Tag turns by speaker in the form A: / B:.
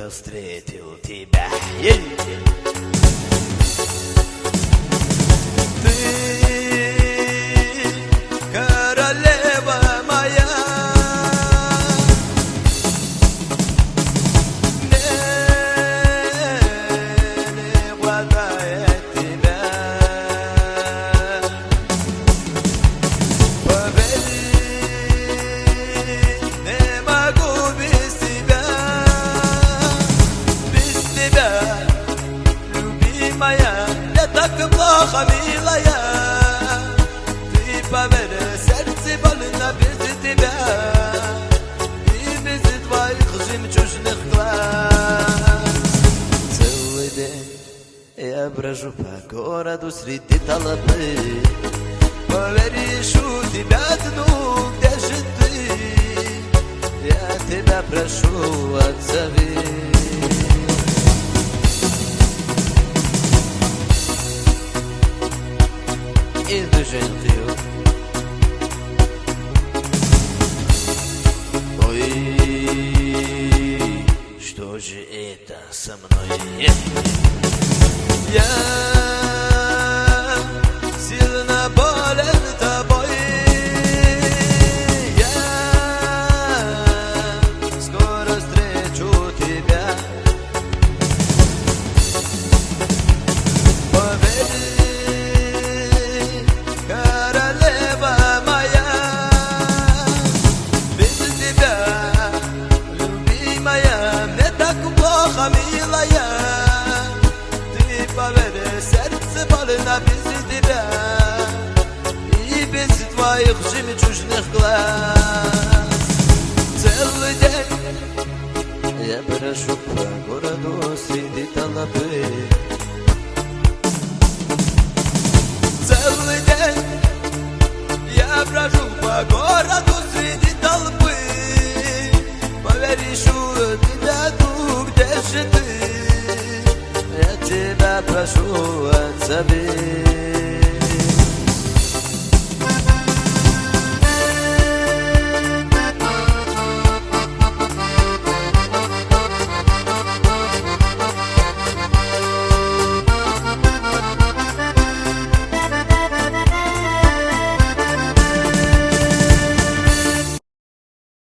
A: только встретил тебя. Ты королева моя, не хватает тебя. Я так плохо, милая, ты поверь, сердце больно без тебя и без твоих жемчужных глаз. Целый день я брожу по городу среди толпы, поверь, ищу тебя дну, где же ты? Я тебя прошу, отзови. И движению. Ой, что же это со мной? Я сильно болен тобой. Я скоро встречу тебя. Милая, ты поверь, сердце больно без тебя и без твоих жемчужных глаз. Целый день я брожу по городу среди толпы. Целый день я брожу по городу среди толпы. Поверь, ищу тебя, где же ты? Я тебя прошу, отзови.